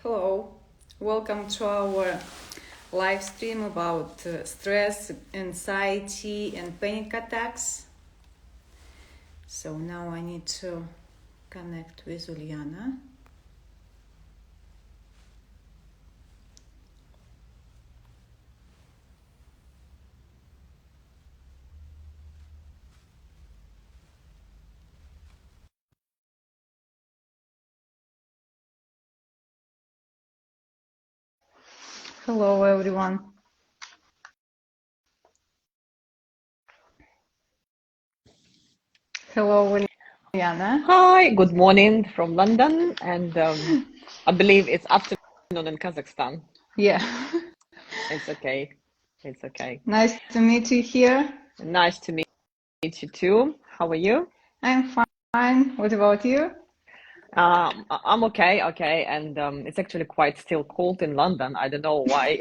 Hello, welcome to our live stream about stress, anxiety, and panic attacks. So now I need to connect with Uliana. Hello, everyone. Hello, Uliana. Hi, good morning from London, and I believe it's afternoon in Kazakhstan. Yeah, It's okay. It's okay. nice to meet you here. Nice to meet you too. How are you? I'm fine. What about you? I'm okay, and it's actually quite still cold in London. I don't know why.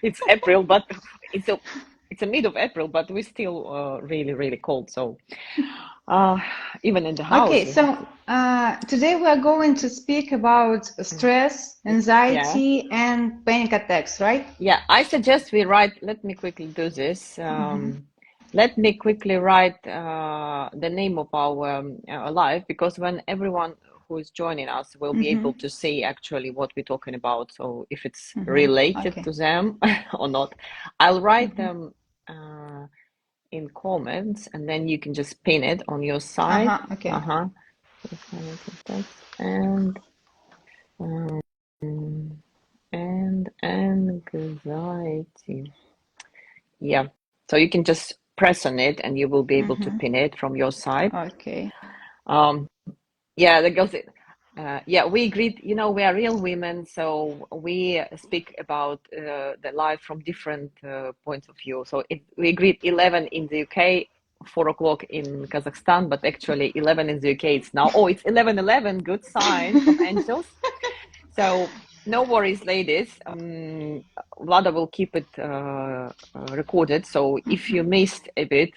It's April, but it's a mid of April, but we're still really cold. So uh, even in the Okay, house we have. so today we are going to speak about stress, Yeah. anxiety, and panic attacks, right? Yeah, I suggest we write. Let me quickly do this. Let me quickly write the name of our live, because when everyone who is joining us will be able to see actually what we're talking about. So if it's related Okay. to them or not, I'll write them in comments, and then you can just pin it on your side. Okay. Uh-huh. And um, and anxiety. Yeah. So you can just press on it and you will be able to pin it from your side. Okay. Um, yeah, that goes it. Yeah, we agreed, we are real women, so we speak about the life from different points of view. So we agreed 11 in the UK, 4 o'clock in Kazakhstan, but actually 11 in the UK, it's now, it's 11:11, good sign from angels. So no worries, ladies. Vlada will keep it recorded. So if you missed a bit,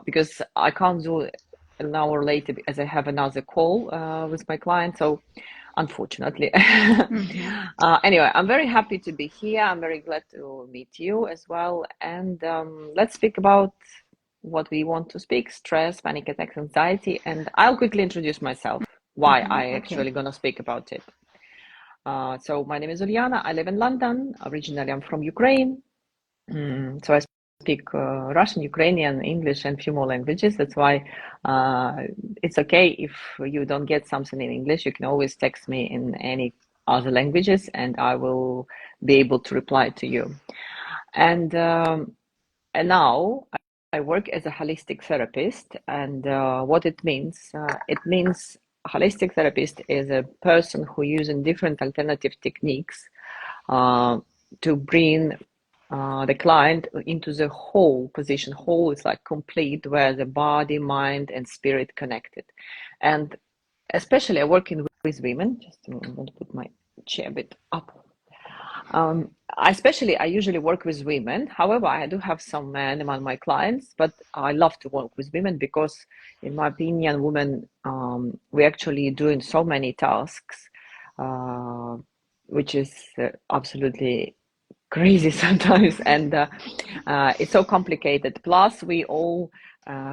because I can't do an hour later as I have another call with my client. So unfortunately. Anyway, I'm very happy to be here. I'm very glad to meet you as well. And let's speak about what we want to speak: stress, panic attacks, anxiety. And I'll quickly introduce myself, why I Okay. actually gonna speak about it. So my name is Uliana. I live in London. Originally, I'm from Ukraine. So I speak Russian, Ukrainian, English, and few more languages. That's why it's okay if you don't get something in English. You can always text me in any other languages, and I will be able to reply to you. And now I work as a holistic therapist, and what it means holistic therapist is a person who using different alternative techniques uh, to bring the client into the whole position. Whole is like complete, where the body, mind, and spirit connected. And especially I working with women. Just a moment, I'm going to put my chair a bit up. I usually work with women. However, I do have some men among my clients, but I love to work with women because, in my opinion, women, we actually doing so many tasks, uh, which is absolutely crazy sometimes, and it's so complicated. Plus, we all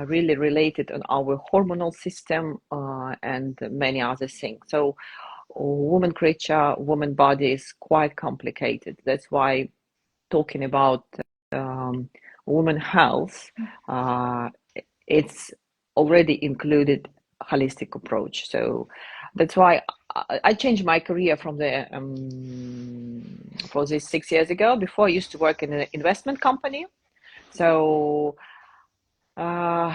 really related on our hormonal system and many other things. So woman creature, woman body is quite complicated. That's why talking about woman health, uh, it's already included holistic approach. So that's why I changed my career from the for this 6 years ago. Before I used to work in an investment company. So uh,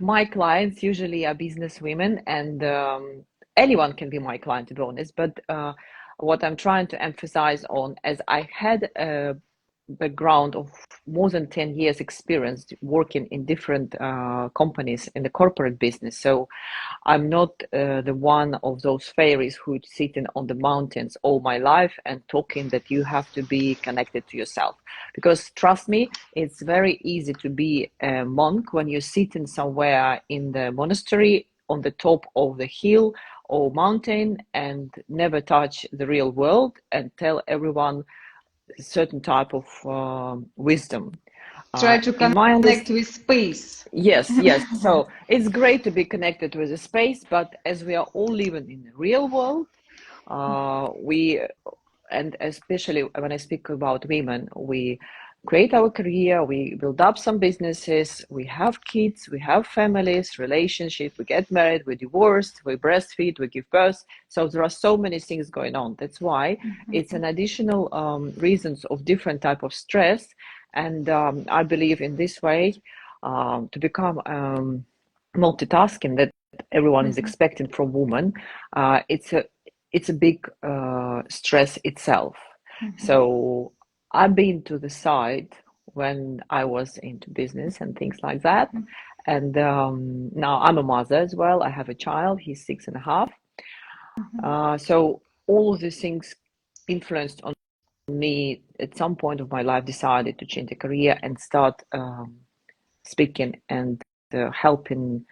my clients usually are business women, and anyone can be my client, to be honest. But what I'm trying to emphasize on, as I had a background of more than 10 years experience working in different companies in the corporate business. So I'm not the one of those fairies who sitting on the mountains all my life and talking that you have to be connected to yourself. Because trust me, it's very easy to be a monk when you're sitting somewhere in the monastery on the top of the hill or mountain and never touch the real world and tell everyone a certain type of wisdom. Try to In my connect with space. Yes, yes. So it's great to be connected with the space, but as we are all living in the real world, we, and especially when I speak about women, we create our career, we build up some businesses, we have kids, we have families, relationships, we get married, we divorced, we breastfeed, we give birth. So there are so many things going on. That's why it's an additional reasons of different type of stress. And I believe in this way to become multitasking that everyone is expecting from women. It's a big stress itself. So I've been to the side when I was into business and things like that. And now I'm a mother as well. I have a child. He's 6.5. So all of these things influenced on me. At some point of my life, decided to change the career and start speaking and helping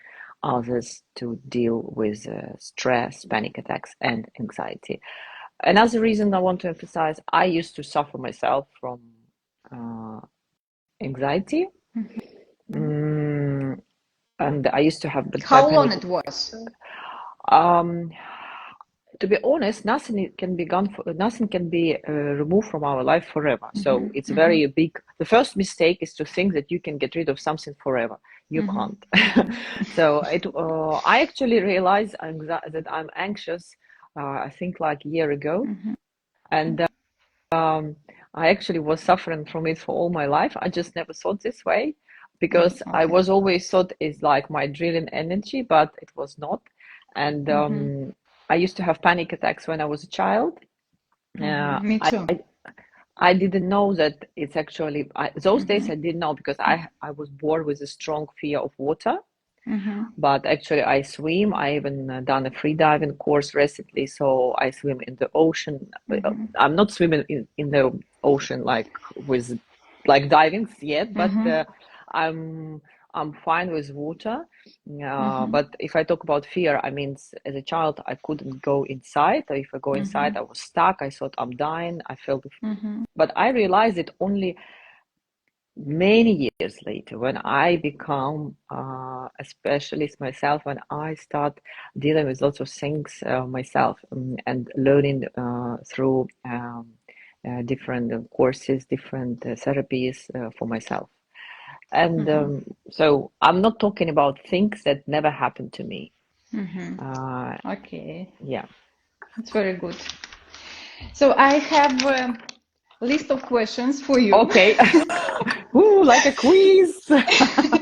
others to deal with stress, panic attacks, and anxiety. Another reason I want to emphasize, I used to suffer myself from anxiety. And I used to have How long panic. it was? Um, to be honest, nothing can be gone. Nothing can be removed from our life forever. So it's very big. The first mistake is to think that you can get rid of something forever. You can't. So I actually realized that I'm anxious. I think like a year ago, and I actually was suffering from it for all my life. I just never thought this way because I was always thought it's like my drilling energy, but it was not. And I used to have panic attacks when I was a child. Me too. I didn't know that it's actually those days I didn't know because I was born with a strong fear of water. But actually I swim. I even done a free diving course recently, so I swim in the ocean. I'm not swimming in the ocean like with like diving yet, but I'm I'm fine with water. But if I talk about fear, I mean, as a child, I couldn't go inside. Or if I go inside, I was stuck. I thought I'm dying. I felt, but I realized it only many years later when I become a specialist myself, when I start dealing with lots of things myself and learning through different courses, different therapies for myself. And so I'm not talking about things that never happened to me. Okay, Yeah. it's very good. So I have a list of questions for you. Okay. Ooh, like a quiz.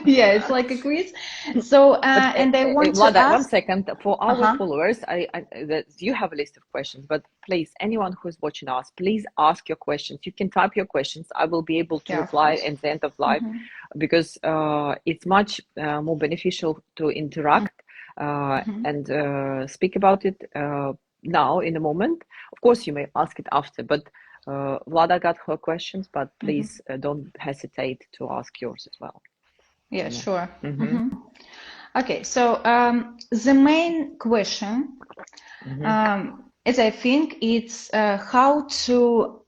Yeah, it's like a quiz. So, and I want to Vlada, one ask. second. For our followers, you have a list of questions, but please, anyone who's watching us, please ask your questions. You can type your questions. I will be able to Yeah, of reply course. at the end of live because it's much more beneficial to interact and speak about it now in a moment. Of course, you may ask it after, but Vlada got her questions, but please don't hesitate to ask yours as well. Yeah, Yeah. sure. Okay, so the main question, as I think, it's how to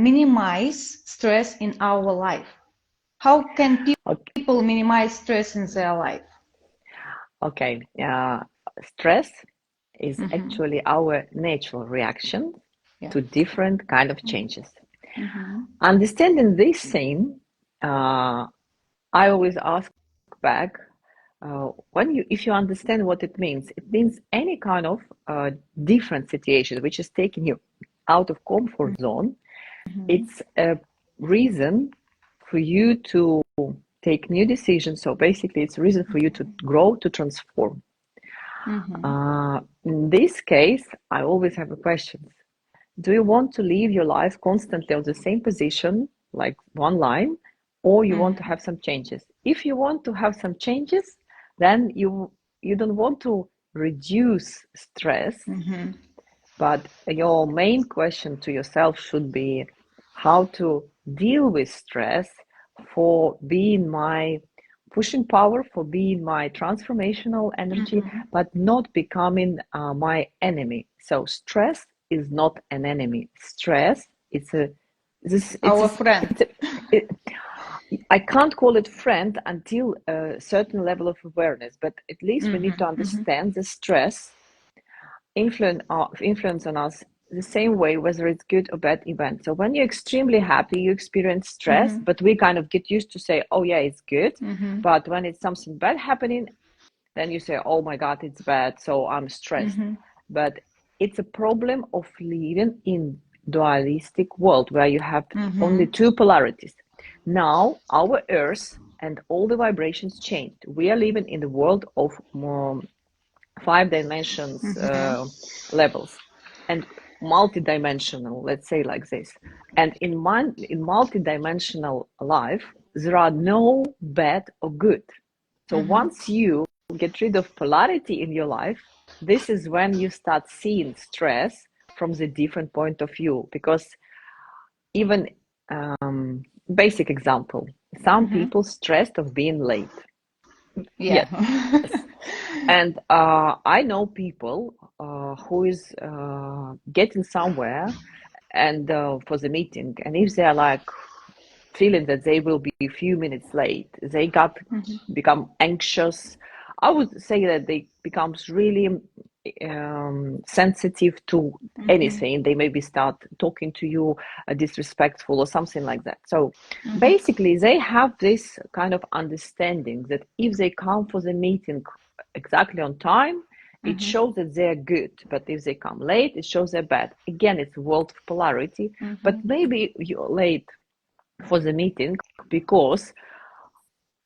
minimize stress in our life. How can people minimize stress in their life? Okay. Stress is actually our natural reaction to different kind of changes. Understanding this thing, I always ask back, if you understand what it means any kind of different situation which is taking you out of comfort zone. It's a reason for you to take new decisions. So basically, it's a reason for you to grow, to transform. In this case, I always have a question. Do you want to live your life constantly on the same position, like one line, or you want to have some changes? If you want to have some changes, then you don't want to reduce stress, but your main question to yourself should be how to deal with stress for being my pushing power for being my transformational energy, but not becoming my enemy. So stress is not an enemy. Stress, Our friend. it, I can't call it friend until a certain level of awareness, but at least we need to understand the stress influence on us the same way, whether it's good or bad event. So when you're extremely happy, you experience stress, but we kind of get used to say, oh yeah, it's good. But when it's something bad happening, then you say, oh my God, it's bad, so I'm stressed. But it's a problem of living in dualistic world where you have only two polarities. Now our earth and all the vibrations changed. We are living in the world of more 5 dimensions levels and multidimensional, let's say like this. And in multidimensional life, there are no bad or good. So once you get rid of polarity in your life, this is when you start seeing stress from the different point of view. Because even basic example, some people stressed of being late. Yeah. Yes. And I know people who is getting somewhere and for the meeting, and if they are like feeling that they will be a few minutes late, they become anxious. I would say that they becomes really sensitive to anything. They maybe start talking to you disrespectful or something like that. So basically, they have this kind of understanding that if they come for the meeting exactly on time, it shows that they're good. But if they come late, it shows they're bad. Again, it's a world of polarity. But maybe you're late for the meeting because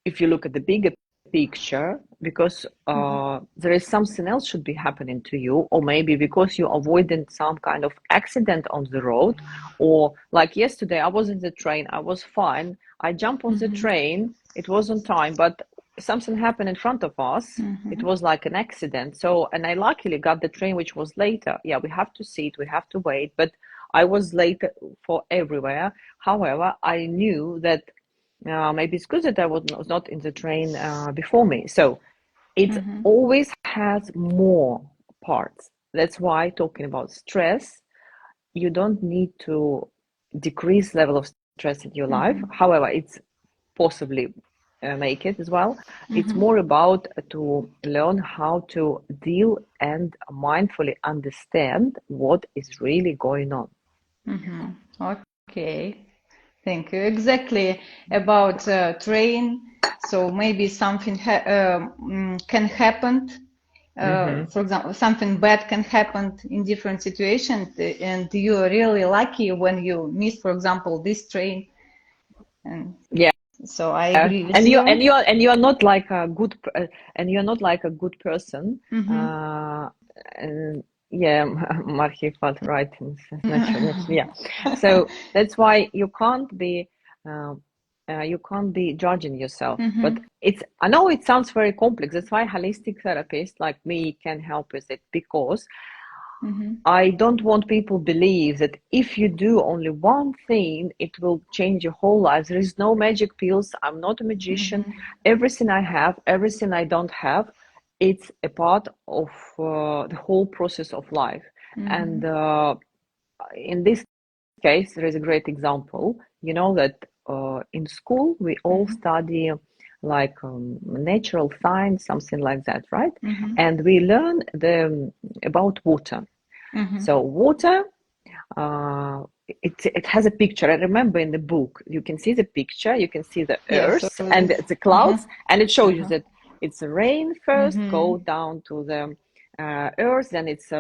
if you look at the bigger picture, because there is something else should be happening to you, or maybe because you're avoiding some kind of accident on the road, or like yesterday I was in the train, I was fine, I jumped on the train, it was on time, but something happened in front of us. It was like an accident. So, and I luckily got the train which was later. Yeah, we have to sit, we have to wait, but I was late for everywhere. However, I knew that maybe it's good that I was not in the train before me. So it always has more parts. That's why talking about stress, you don't need to decrease level of stress in your life. However, it's possibly make it as well. It's more about to learn how to deal and mindfully understand what is really going on. Okay. Thank you. Exactly about train. So maybe something can happen. For example, something bad can happen in different situations, and you are really lucky when you miss, for example, this train. And Yeah. so I agree with and you. you're not like a good and you're not like a good person. And yeah, Marhi felt right. Yeah. So that's why you can't be judging yourself. But I know it sounds very complex. That's why holistic therapists like me can help with it, because I don't want people to believe that if you do only one thing, it will change your whole life. There is no magic pills. I'm not a magician. Everything I have, everything I don't have, it's a part of the whole process of life. And in this case, there is a great example. You know that in school, we all study like natural science, something like that, right? And we learn about water. So water, it has a picture. I remember in the book, you can see the picture, you can see the Yeah, so earth and the clouds, and it shows you that it's rain first, go down to the earth, then it's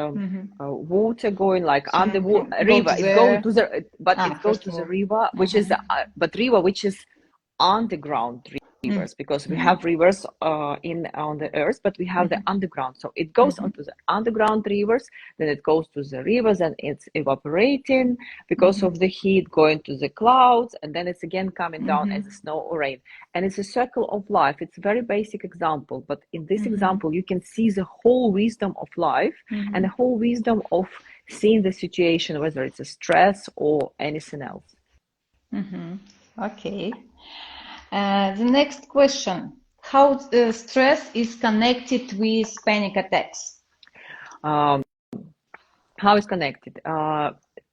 water going like under go river. to It goes the to the, but it goes first to of the all. river, which is but river which is underground rivers, because we have rivers in on the earth, but we have the underground. So it goes onto the underground rivers, then it goes to the rivers, and it's evaporating because of the heat, going to the clouds, and then it's again coming down as a snow or rain. And it's a circle of life. It's a very basic example, but in this example, you can see the whole wisdom of life and the whole wisdom of seeing the situation, whether it's a stress or anything else. Okay. The next question. how stress is connected with panic attacks. Um, how is connected?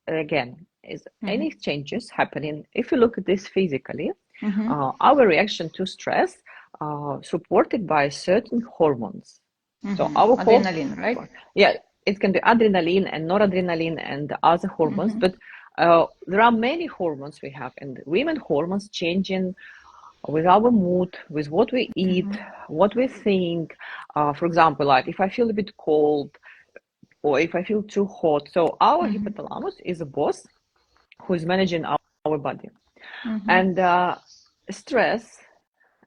Again, is any changes happening? If you look at this physically, our reaction to stress supported by certain hormones. So our Adrenaline, right? yeah, it can be adrenaline and noradrenaline and other hormones, but there are many hormones we have, and women hormones changing with our mood, with what we eat, what we think. For example, like if I feel a bit cold or if I feel too hot. So our hypothalamus is a boss who is managing our body. And stress,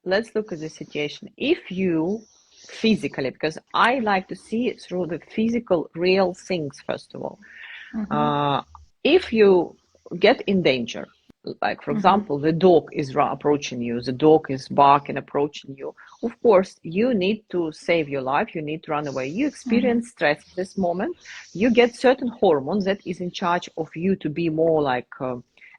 let's look at the situation. If you physically, because I like to see it through the physical, real things, first of all. If you get in danger, like for example, the dog is approaching you, the dog is barking, approaching you, of course, you need to save your life, you need to run away. You experience stress at this moment, you get certain hormones that is in charge of you to be more like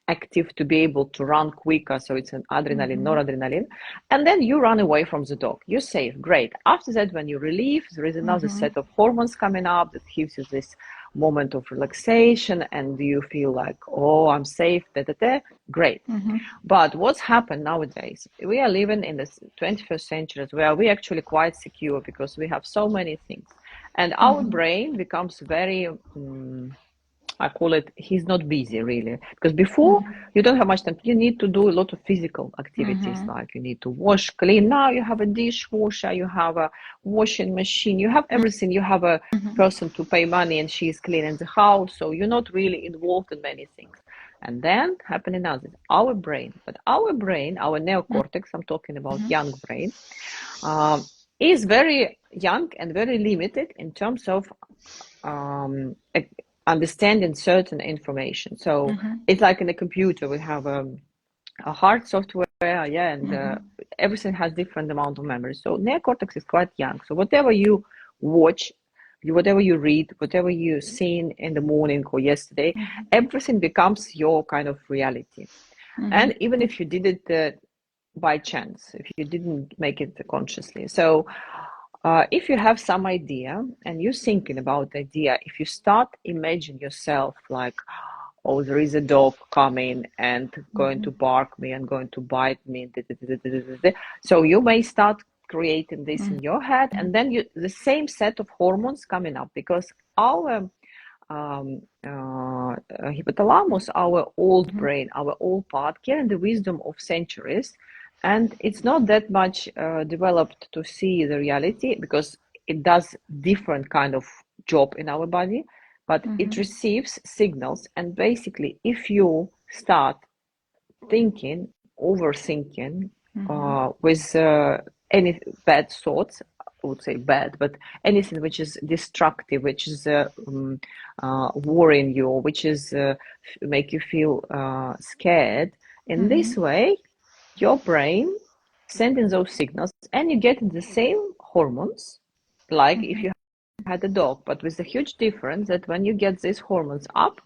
active, to be able to run quicker. So it's an adrenaline, noradrenaline. And then you run away from the dog. You're safe. Great. After that, when you relieve, there is another set of hormones coming up that gives you this moment of relaxation and you feel like, oh, I'm safe, great. But what's happened nowadays, we are living in the 21st century where we actually quite secure because we have so many things and our brain becomes very I call it, he's not busy really. Because before, you don't have much time. You need to do a lot of physical activities, like you need to wash, clean. Now you have a dishwasher, you have a washing machine, you have everything. You have a person to pay money and she's cleaning the house. So you're not really involved in many things. And then happening others, our brain. But our brain, our neocortex, I'm talking about young brain, is very young and very limited in terms of understanding certain information. So it's like in a computer, we have a hard software, yeah, and everything has different amount of memory. So neocortex is quite young. So whatever you watch, whatever you read, whatever you seen in the morning or yesterday, everything becomes your kind of reality. And even if you did it by chance, if you didn't make it consciously. So if you have some idea and you're thinking about the idea, if you start imagine yourself like, oh, there is a dog coming and going to bark me and going to bite me. So you may start creating this in your head, and then the same set of hormones coming up because our hypothalamus, our old brain, our old part, carrying the wisdom of centuries, and it's not that much developed to see the reality because it does different kind of job in our body, but it receives signals. And basically, if you start thinking, overthinking, with any bad thoughts, I would say bad, but anything which is destructive, which is worrying you, which is make you feel scared. In this way, your brain sending those signals, and you get the same hormones, like if you had a dog, but with a huge difference that when you get these hormones up,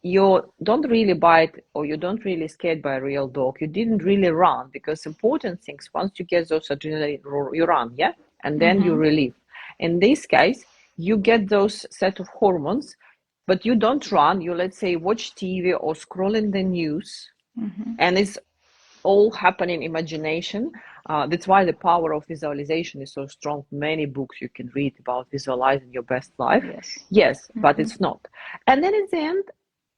you don't really bite or you don't really scared by a real dog. You didn't really run because important things, once you get those adrenaline, you run, yeah? And then you relieve. In this case, you get those set of hormones, but you don't run. You, let's say, watch TV or scrolling the news, and it's all happening imagination. That's why the power of visualization is so strong. Many books you can read about visualizing your best life. Yes, but it's not. And then at the end,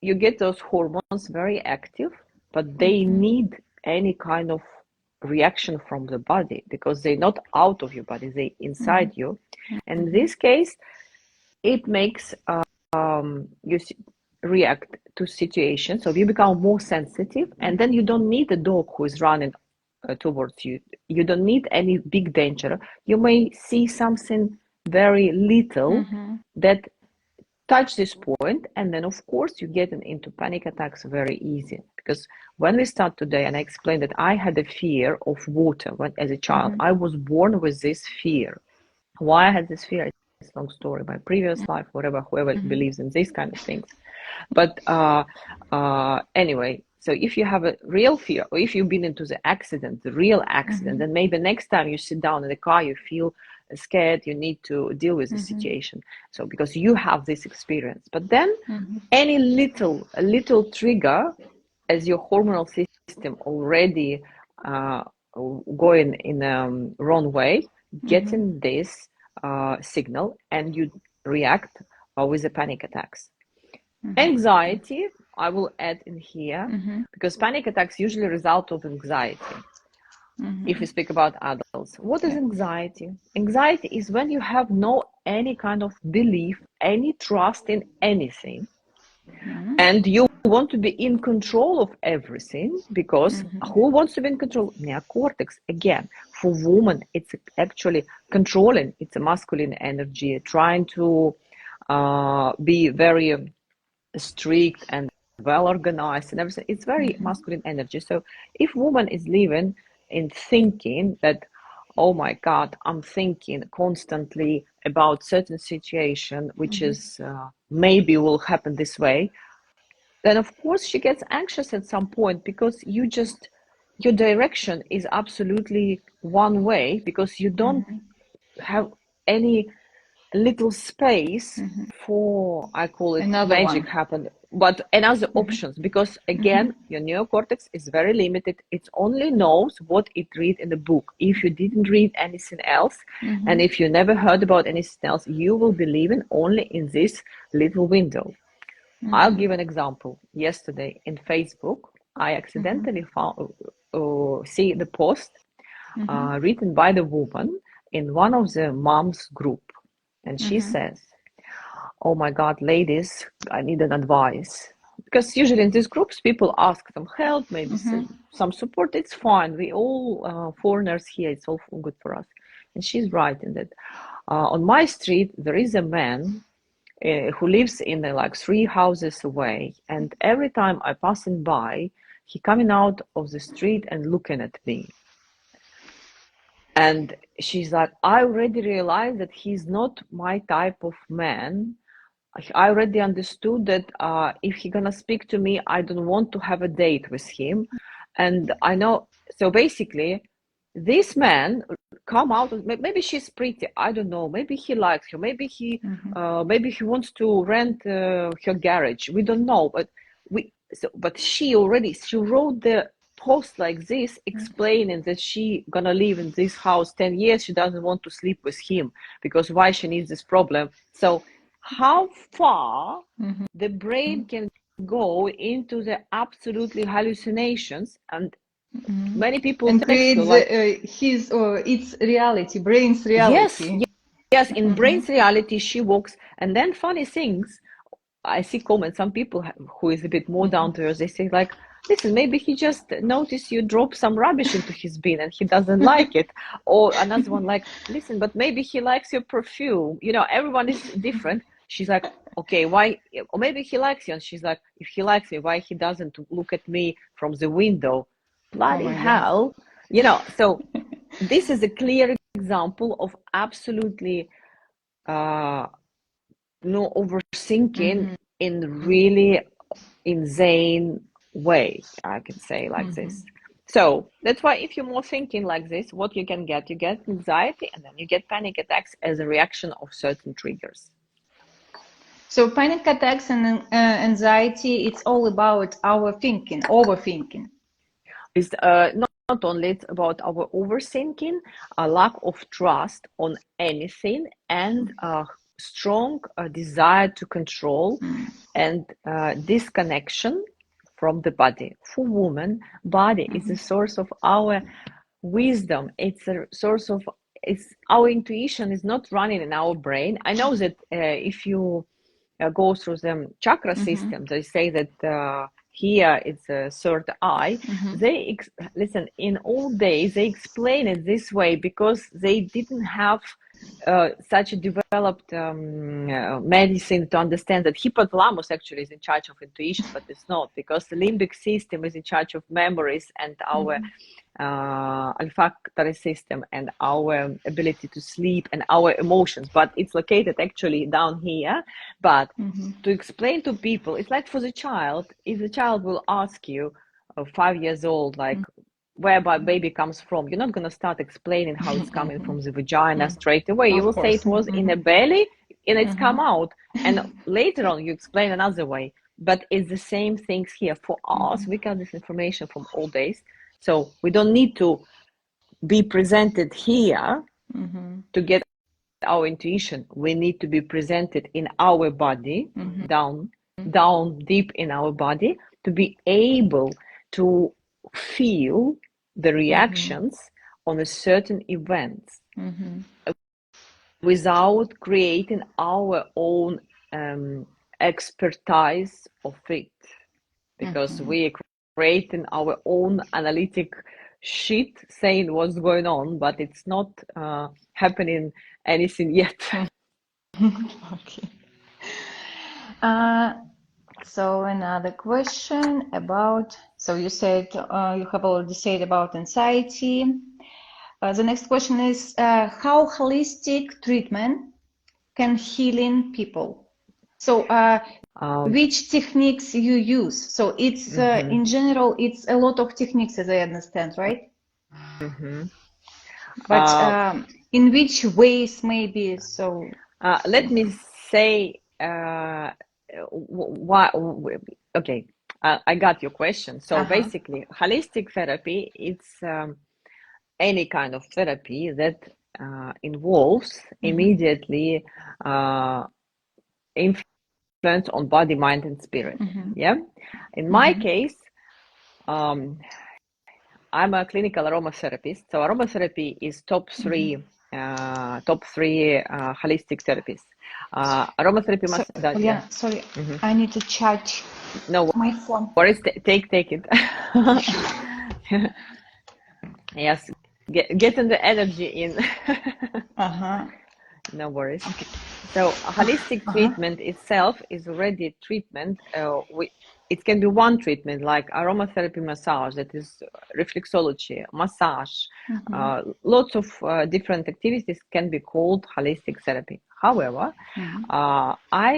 you get those hormones very active, but they need any kind of reaction from the body because they're not out of your body, they inside you. And in this case, it makes you react to situations, so you become more sensitive, and then you don't need a dog who is running towards you. You don't need any big danger. You may see something very little that touch this point, and then of course you get into panic attacks very easy. Because when we start today, and I explained that I had a fear of water when as a child, I was born with this fear. Why I had this fear? It's a long story. My previous life, whatever, whoever believes in these kind of things. But anyway, So if you have a real fear, or if you've been into the accident, the real accident, then maybe next time you sit down in the car, you feel scared, you need to deal with the situation. So because you have this experience, but then any little trigger, as your hormonal system already going in a wrong way, getting this signal, and you react with the panic attacks. Anxiety, I will add in here, because panic attacks usually result of anxiety. If we speak about adults, what is anxiety? Anxiety is when you have no any kind of belief, any trust in anything, and you want to be in control of everything, because who wants to be in control? Neocortex. Again, for women, it's actually controlling. It's a masculine energy, trying to be very strict and well organized and everything. It's very masculine energy. So if woman is living in thinking that, oh my God, I'm thinking constantly about certain situation, which is maybe will happen this way, then of course she gets anxious at some point, because your direction is absolutely one way, because you don't have any little space for, I call it, Another magic one. happen, but another options, because again, your neocortex is very limited. It only knows what it read in the book. If you didn't read anything else, and if you never heard about anything else, you will be living only in this little window. I'll give an example. Yesterday in Facebook, I accidentally found see the post written by the woman in one of the moms group, and she says, "Oh my God, ladies, I need an advice." Because usually in these groups, people ask some help, maybe some support. It's fine. We all foreigners here. It's all good for us. And she's writing that on my street there is a man who lives in like 3 houses away, and every time I passing by, he coming out of the street and looking at me. And she's like, I already realized that he's not my type of man. I already understood that if he's gonna speak to me, I don't want to have a date with him. And I know, so basically, this man come out, maybe she's pretty, I don't know, maybe he likes her, maybe he wants to rent her garage, we don't know, but she wrote the post like this, explaining that she gonna live in this house 10 years, she doesn't want to sleep with him, because why she needs this problem. So how far the brain can go into the absolutely hallucinations, and many people And text her creates like, his or its reality, brain's yes, reality. yes, in brain's reality she walks. And then funny things, I see comments, some people who is a bit more down to earth, they say like, listen, maybe he just noticed you drop some rubbish into his bin and he doesn't like it. Or another one like, listen, but maybe he likes your perfume. You know, everyone is different. She's like, okay, why? Or maybe he likes you. And she's like, if he likes me, why he doesn't look at me from the window? Bloody hell. You know, so this is a clear example of absolutely no overthinking in really insane way, I can say like this. So that's why if you're more thinking like this, what you get anxiety, and then you get panic attacks as a reaction of certain triggers. So panic attacks and anxiety, it's all about our thinking, overthinking. It's not only it's about our overthinking, a lack of trust on anything, and a strong desire to control, and disconnection from the body. For women, body is a source of our wisdom. It's a source of, it's our intuition is not running in our brain. I know that if you go through the chakra system, they say that here it's a third eye. They listen, in old days they explain it this way because they didn't have such a developed medicine to understand that hypothalamus actually is in charge of intuition, but it's not, because the limbic system is in charge of memories and our olfactory system and our ability to sleep and our emotions, but it's located actually down here. But to explain to people, it's like for the child, if the child will ask you, 5 years old, like where baby comes from, you're not going to start explaining how it's coming from the vagina straight away. You Of will say course. it was in a belly and it's come out. And later on, you explain another way. But it's the same things here. For us, we got this information from old days. So we don't need to be presented here to get our intuition. We need to be presented in our body, down deep in our body, to be able to feel the reactions on a certain events without creating our own expertise of it, because we are creating our own analytic shit saying what's going on, but it's not happening anything yet. Okay. So another question about, so you said you have already said about anxiety. The next question is how holistic treatment can healing people? So which techniques you use? So it's in general, it's a lot of techniques, as I understand, right? But in which ways maybe? So let me say why. Okay, I got your question. So basically, holistic therapy, it's any kind of therapy that involves immediately influence on body, mind, and spirit. Yeah. In my case, I'm a clinical aromatherapist. So aromatherapy is top three holistic therapies. Aromatherapy must. Juliana, sorry, I need to charge my phone. Worries, take it. Yes, getting the energy in. No worries. Okay. So holistic treatment itself is already treatment. It can be one treatment like aromatherapy massage, that is reflexology, massage. Lots of different activities can be called holistic therapy. However, I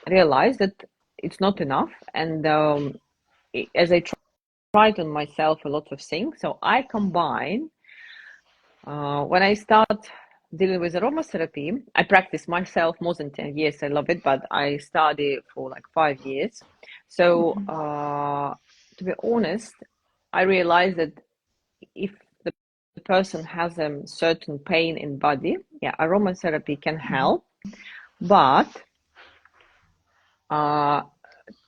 realized that it's not enough. And as I tried on myself a lot of things, so I combine, when I start dealing with aromatherapy, I practice myself more than 10 years. I love it, but I study for like 5 years. So to be honest, I realized that if the person has a certain pain in body, aromatherapy can help, but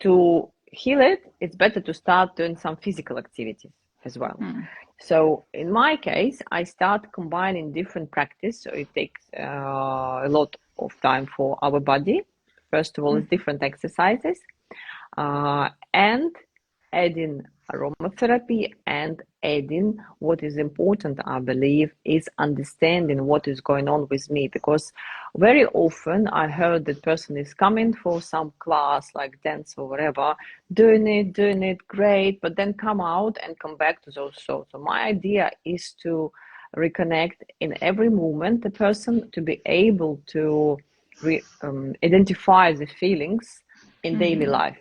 to heal it, it's better to start doing some physical activities as well. So in my case, I start combining different practice. So it takes a lot of time for our body. First of all, it's different exercises, and adding aromatherapy, and adding what is important, I believe, is understanding what is going on with me. Because very often I heard that person is coming for some class like dance or whatever, doing it great, but then come out and come back to those thoughts. So my idea is to reconnect in every moment the person, to be able to identify the feelings in daily life.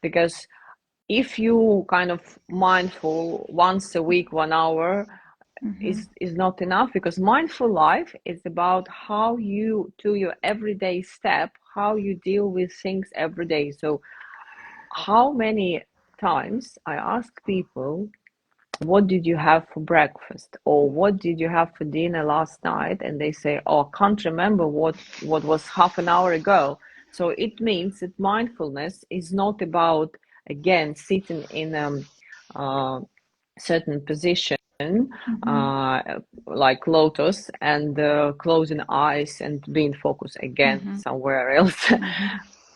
Because if you kind of mindful once a week, 1 hour is not enough, because mindful life is about how you do your everyday step, how you deal with things every day. So how many times I ask people, what did you have for breakfast, or what did you have for dinner last night? And they say, oh, I can't remember what was half an hour ago. So it means that mindfulness is not about, again, sitting in a certain position, like lotus, and closing eyes and being focused again somewhere else.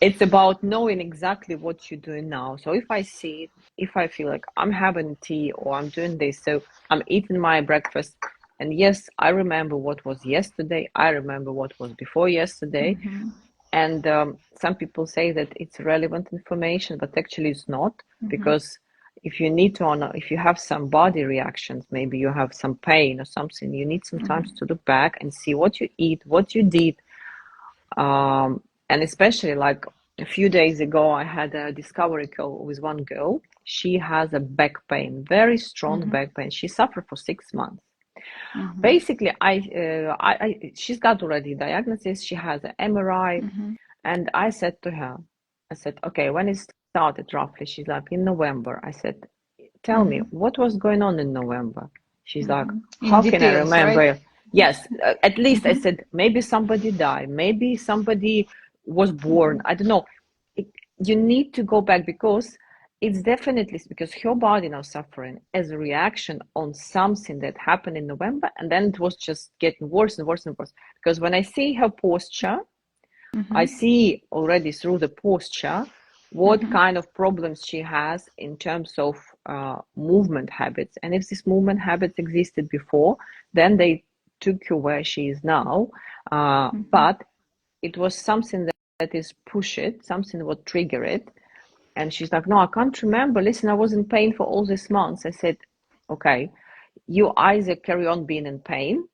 It's about knowing exactly what you're doing now. So if I feel like I'm having tea or I'm doing this, so I'm eating my breakfast, and yes, I remember what was yesterday, I remember what was before yesterday. And some people say that it's relevant information, but actually it's not, because if you have some body reactions, maybe you have some pain or something, you need sometimes to look back and see what you eat, what you did. And especially like a few days ago, I had a discovery call with one girl, she has a back pain, very strong back pain. She suffered for 6 months. Basically, she's got already diagnosis. She has an MRI, and I said to her, I said, okay, when it started roughly, she's like, in November. I said, tell me, what was going on in November? She's like, how In can I details, remember? right? Yes, at least I said, maybe somebody died, maybe somebody was born. I don't know. You need to go back because it's definitely because her body now suffering as a reaction on something that happened in November, and then it was just getting worse and worse and worse. Because when I see her posture, I see already through the posture what kind of problems she has in terms of movement habits. And if these movement habits existed before, then they took her where she is now. But it was something that is push it, something that would trigger it. And she's like, no, I can't remember. Listen, I was in pain for all these months. I said, okay, you either carry on being in pain,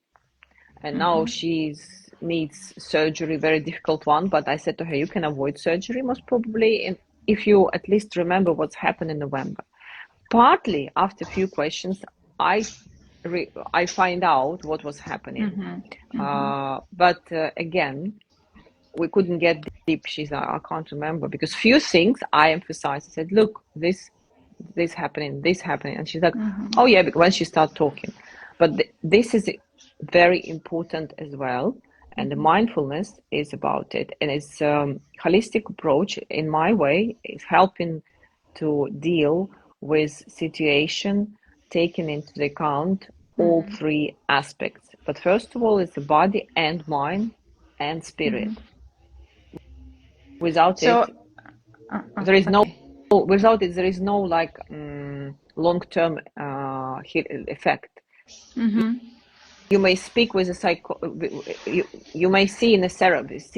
and now she needs surgery, very difficult one. But I said to her, you can avoid surgery most probably, and if you at least remember what's happened in November. Partly after a few questions, I find out what was happening. But again, we couldn't get deep. She's like, I can't remember, because few things I emphasized. I said, look, this happening, and she's like, oh yeah, because when she started talking. But this is very important as well, and the mindfulness is about it, and it's holistic approach in my way is helping to deal with situation, taking into account all three aspects. But first of all, it's the body and mind and spirit. Without So, it, there is no. okay. Without it, there is no like long-term effect. You may speak with a you may see in a therapist,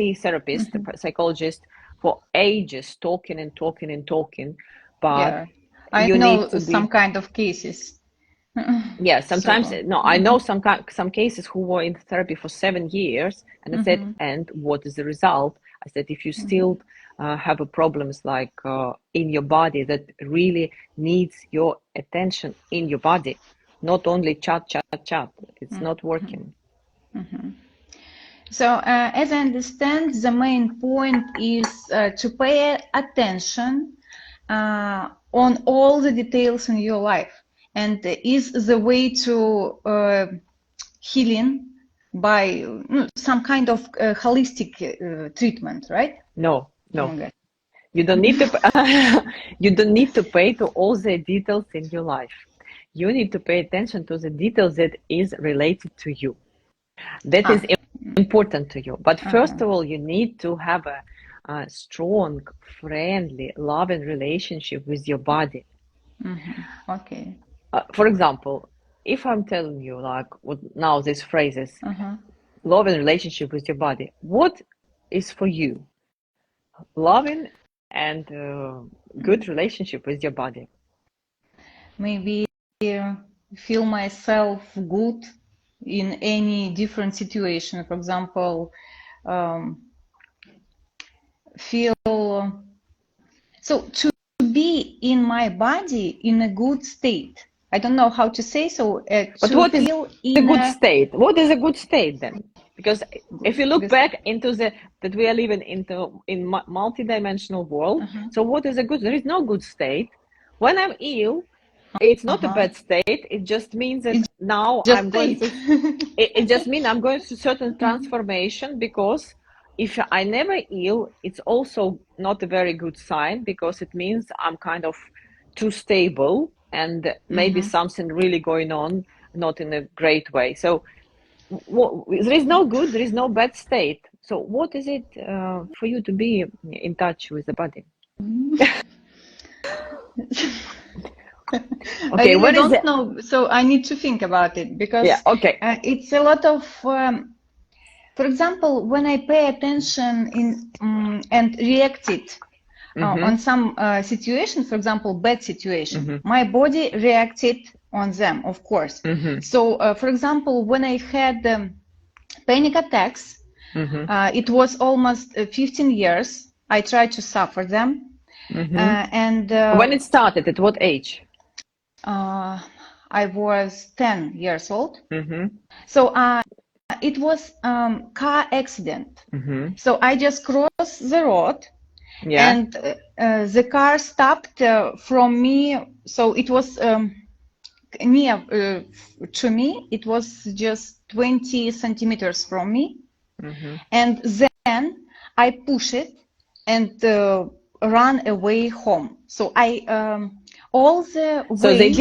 psychologist for ages, talking and talking and talking, but Yeah, I you know need to some be. kind of cases. Yeah, sometimes So, no. I know some cases who were in therapy for 7 years, and I said, and what is the result? I said, if you still have a problems like in your body that really needs your attention in your body, not only chat. It's not working. so as I understand, the main point is to pay attention on all the details in your life, and is the way to healing by some kind of holistic treatment, right? No. Okay. You don't need to. You don't need to pay to all the details in your life. You need to pay attention to the details that is related to you. That is important to you. But first of all, you need to have a strong, friendly, loving relationship with your body. Okay. For example, if I'm telling you like now these phrases, loving relationship with your body, what is for you? Loving and good relationship with your body. Maybe feel myself good in any different situation. For example, feel so to be in my body in a good state. I don't know how to say so. But To what is feel a in good a state? What is a good state then? Because if you look because, back into that we are living in multi-dimensional world, so what is a good? There is no good state. When I'm ill, it's not a bad state. It just means that it's now just I'm going state. through. It just means I'm going through certain transformation, because if I never ill, it's also not a very good sign, because it means I'm kind of too stable and maybe something really going on, not in a great way. So there is no good, there is no bad state. So what is it for you to be in touch with the body? I Okay, really what is don't it? know, so I need to think about it because Yeah, okay. it's a lot of, for example, when I pay attention in and react it on some situation, for example, bad situation, my body reacted on them, of course. So, for example, when I had panic attacks, it was almost 15 years I tried to suffer them. And When it started, at what age? I was 10 years old. Mm-hmm. So it was car accident. Mm-hmm. So I just crossed the road, Yeah. and the car stopped from me. So it was near to me. It was just 20 centimeters from me. Mm-hmm. And then I push it and run away home. So I all the So way.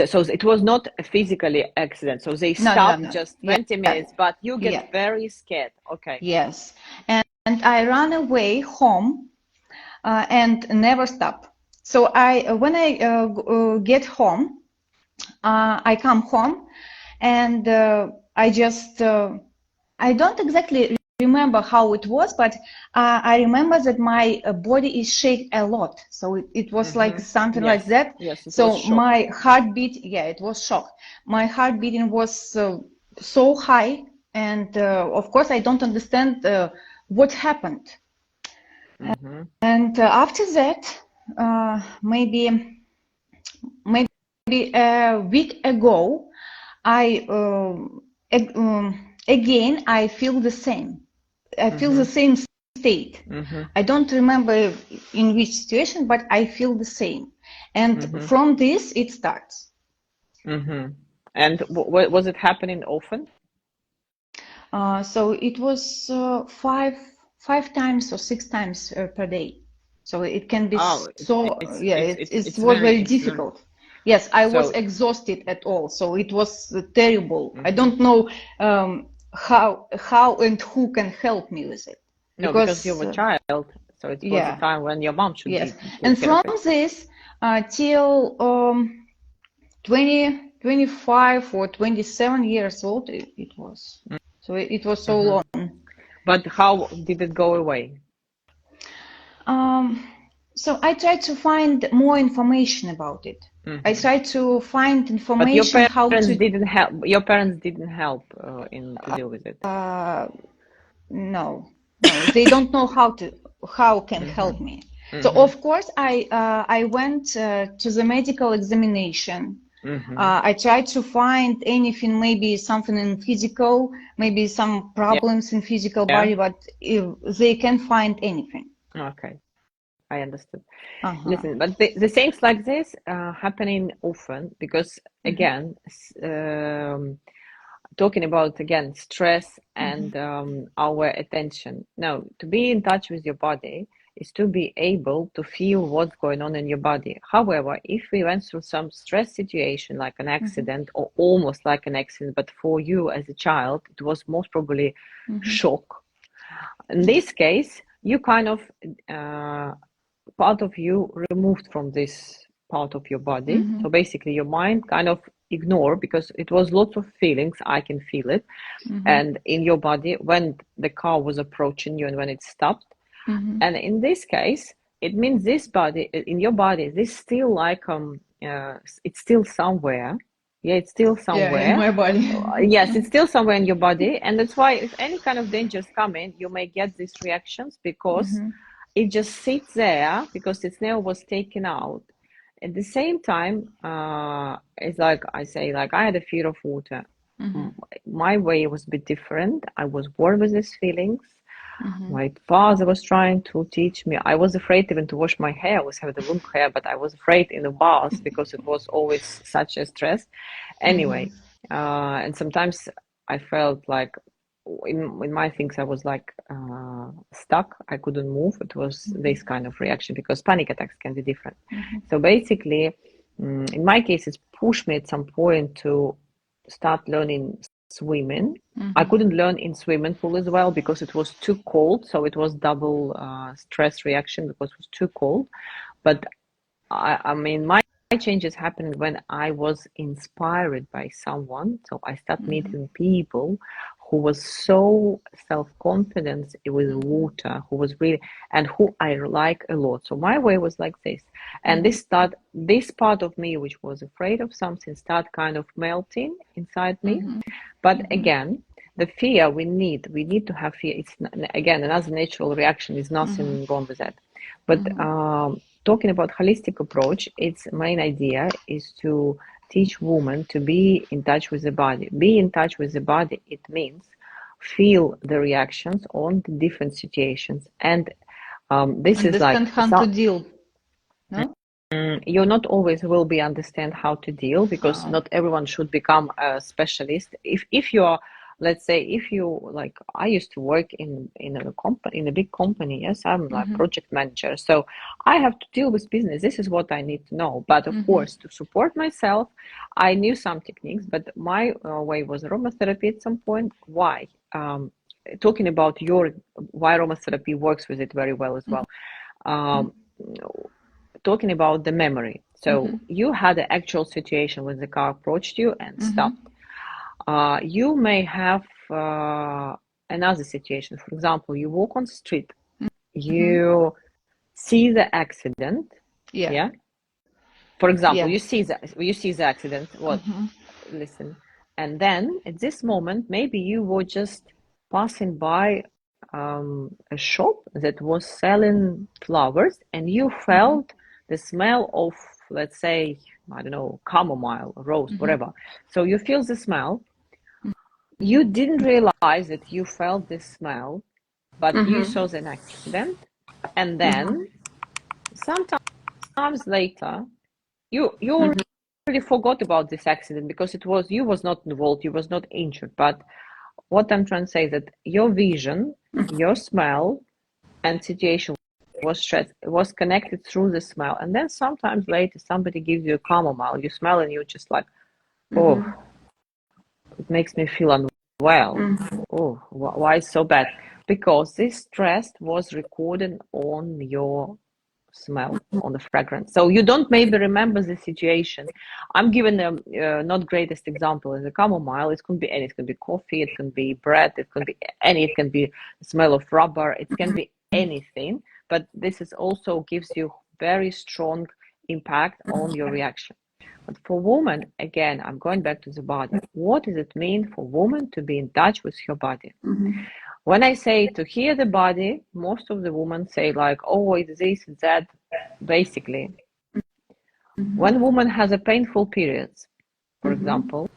so it was not a physically accident. So they stopped No. just Yeah, 20 minutes, but you get yeah, very scared. Okay. yes. And I ran away home and never stop. So when I get home, I come home and I just I don't exactly remember how it was, but I remember that my body is shake a lot. So it was like something like Yes. that. Yes, it was So shock. my heartbeat, yeah, it was shock. My heart beating was so high, and of course I don't understand what happened. And after that, maybe a week ago, I again I feel the same. I feel the same state. I don't remember in which situation, but I feel the same. And from this, it starts. And was it happening often? So it was five times or six times per day. So it can be Oh, so, yeah, it it's was very very. difficult. Yes, I was So. exhausted at all. So it was terrible. I don't know how and who can help me with it. No, because you Because, were a child, so it was a yeah, time when your mom should yes. be take And care of from it. this till 20, 25 or 27 years old, it was. So it was so long. But how did it go away? So I tried to find more information about it. I tried to find But your information how parents to. didn't help. Your parents didn't help in to deal with it. No, they don't know how can help me. So of course I went to the medical examination. I tried to find anything, maybe something in physical, maybe some Yeah. problems in physical Yeah. body, but they can find anything. Okay. I understood. Uh-huh. Listen, but the things like this happening often because again, talking about again stress and our attention. Now, to be in touch with your body is to be able to feel what's going on in your body. However, if we went through some stress situation like an accident or almost like an accident, but for you as a child, it was most probably shock. In this case, you kind of part of you removed from this part of your body. So basically, your mind kind of ignore because it was lots of feelings. I can feel it, and in your body when the car was approaching you and when it stopped. And in this case, it means this body in your body. This still like it's still somewhere. Yeah, it's still Yeah, in somewhere. my body. Yes, it's still somewhere in your body, and that's why if any kind of dangers come in, you may get these reactions because it just sits there because its nail was taken out. At the same time, it's like I say, like I had a fear of water. My way was a bit different. I was born with these feelings. My father was trying to teach me. I was afraid even to wash my hair. I was having the long hair, but I was afraid in the bath because it was always such a stress. Anyway, and sometimes I felt like in my things I was like stuck. I couldn't move. It was this kind of reaction because panic attacks can be different. So basically, in my case, it pushed me at some point to start learning swimming. I couldn't learn in swimming pool as well because it was too cold. So it was double stress reaction because it was too cold. But I mean, my changes happened when I was inspired by someone. So I started meeting people who was so self-confident with water, who was really, and who I like a lot. So my way was like this. And this part of me, which was afraid of something, start kind of melting inside me. But again, the fear we need to have fear. It's again another natural reaction. Is nothing wrong with that. But talking about holistic approach, its main idea is to teach women to be in touch with the body. Be in touch with the body. It means feel the reactions on the different situations, and this is like Understand how to deal. No? you not always will be understand how to deal, because not everyone should become a specialist. If you are, let's say, if you like, I used to work in a company, in a big company. Yes, I'm like project manager, so I have to deal with business. This is what I need to know. But of course, to support myself, I knew some techniques, but my way was aromatherapy at some point. Why? Talking about why aromatherapy works with it very well as well. Talking about the memory. So you had an actual situation when the car approached you and stopped. You may have another situation. For example, you walk on the street, you see the accident. Yeah. For example, you see the accident. What? Listen. And then at this moment, maybe you were just passing by a shop that was selling flowers, and you felt the smell of, let's say, I don't know, chamomile, rose, whatever. So you feel the smell. You didn't realize that you felt this smell, but you saw an accident, and then sometimes later, you already forgot about this accident because you was not involved, you was not injured. But what I'm trying to say is that your vision, your smell, and situation was connected through the smell. And then sometimes later somebody gives you a chamomile, you smell, and you're just like, oh, it makes me feel unwell. Oh, why so bad? Because this stress was recorded on your smell, on the fragrance. So you don't maybe remember the situation. I'm giving a not greatest example as a chamomile. It can be any. It can be coffee. It can be bread. It can be any. It can be the smell of rubber. It can be anything. But this is also gives you very strong impact on your reaction. But for women, again, I'm going back to the body. What does it mean for women to be in touch with her body? When I say to hear the body, most of the women say like, oh, it's this, it's that. Basically, when woman has a painful period, for example,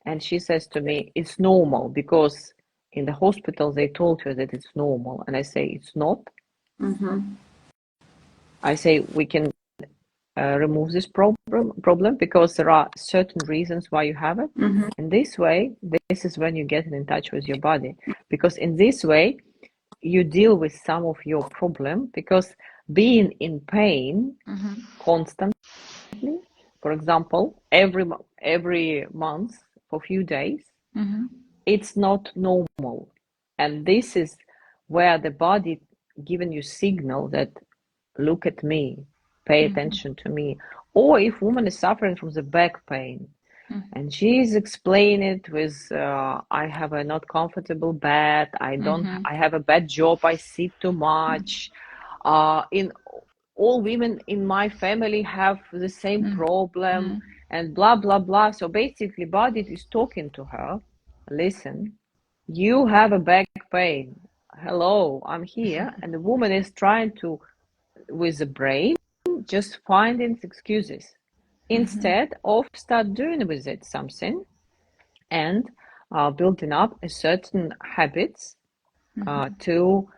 and she says to me, it's normal because in the hospital they told her that it's normal. And I say, it's not. I say, we can remove this problem because there are certain reasons why you have it. And this way, this is when you get in touch with your body, because in this way you deal with some of your problem, because being in pain constantly, for example, every month for a few days, it's not normal. And this is where the body giving you signal that look at me, pay attention to me. Or if woman is suffering from the back pain, and she's explaining it with I have a not comfortable bed, I have a bad job, I sit too much, in all women in my family have the same problem, and blah blah blah. So basically body is talking to her, listen, you have a back pain, hello, I'm here. And the woman is trying to, with the brain, just finding excuses instead of start doing with it something, and building up a certain habits to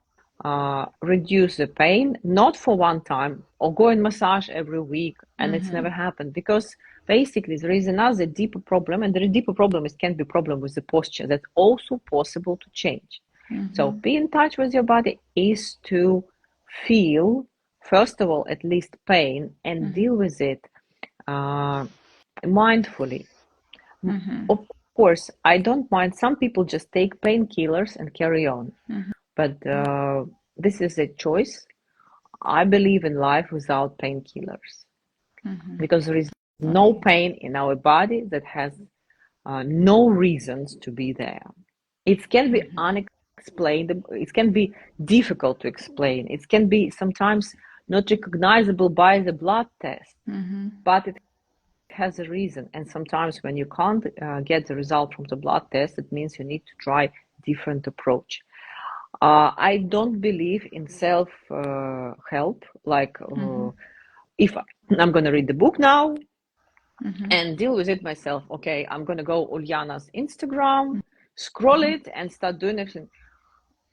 reduce the pain, not for one time, or go and massage every week and it's never happened, because basically there is another deeper problem, and the deeper problem can be problem with the posture that's also possible to change. So be in touch with your body is to feel, first of all, at least pain, and deal with it mindfully. Of course, I don't mind. Some people just take painkillers and carry on. But this is a choice. I believe in life without painkillers, because there is no pain in our body that has no reasons to be there. It can be unexplained. It can be difficult to explain. It can be sometimes not recognizable by the blood test, but it has a reason. And sometimes when you can't get the result from the blood test, it means you need to try different approach. I don't believe in self help, like if I'm going to read the book now and deal with it myself. Okay, I'm going to go Uljana's Instagram, scroll it, and start doing everything.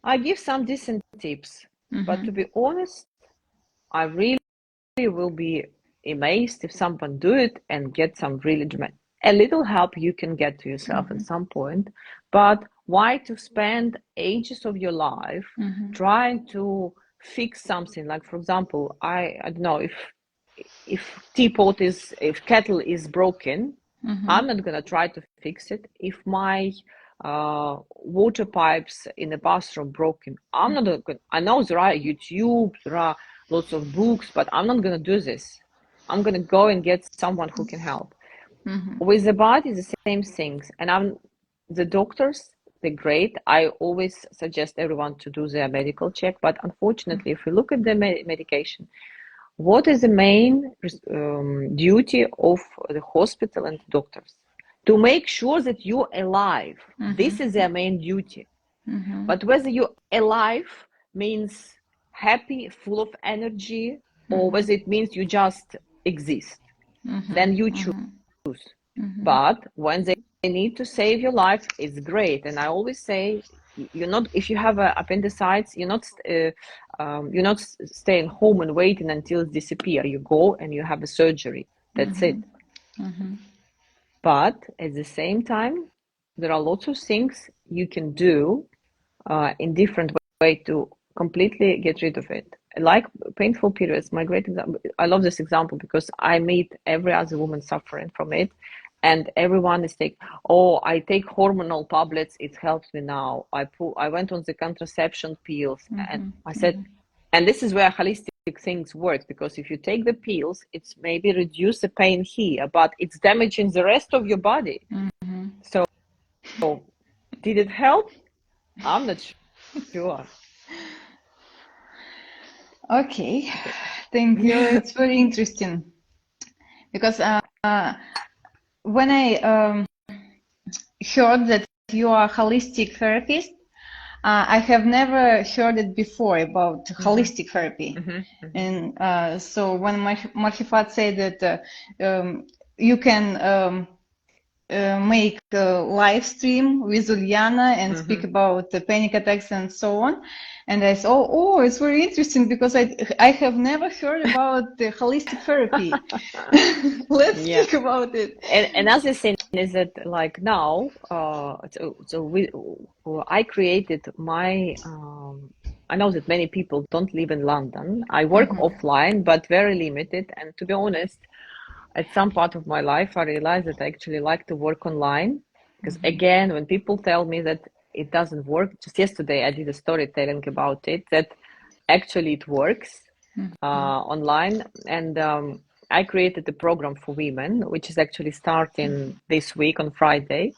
I give some decent tips, but to be honest, I really will be amazed if someone do it and get some really dramatic. A little help you can get to yourself at some point, but why to spend ages of your life trying to fix something? Like, for example, I don't know if kettle is broken, I'm not gonna try to fix it. If my water pipes in the bathroom broken, I'm not gonna. I know there are YouTube, there are lots of books, but I'm not gonna do this. I'm gonna go and get someone who can help. With the body, the same things. And the doctors, they're great. I always suggest everyone to do their medical check. But unfortunately, if you look at the medication, what is the main duty of the hospital and doctors? To make sure that you're alive. This is their main duty. But whether you're alive means happy, full of energy, or whether it means you just exist, then you choose. But when they need to save your life, it's great. And I always say, you're not, if you have appendicitis, you're not staying home and waiting until it disappears. You go and you have a surgery. That's it. But at the same time, there are lots of things you can do in different way to completely get rid of it. Like painful periods, my great example. I love this example because I meet every other woman suffering from it, and everyone is like, "Oh, I take hormonal tablets; it helps me now." I went on the contraception pills, and I said, and this is where holistic things work, because if you take the pills, it's maybe reduce the pain here, but it's damaging the rest of your body. So, did it help? I'm not sure. Okay, thank you. It's very interesting because when I heard that you are a holistic therapist, I have never heard it before about holistic therapy. And so when Marhifat said that you can make a live stream with Uliana and speak about the panic attacks and so on. And I said, oh, it's very interesting because I have never heard about the holistic therapy. Let's speak about it. And another thing is that, like now, I created my. I know that many people don't live in London. I work offline, but very limited. And to be honest, at some part of my life, I realized that I actually like to work online. Because again, when people tell me that it doesn't work, just yesterday I did a storytelling about it, that actually it works online. And I created a program for women, which is actually starting this week on Friday.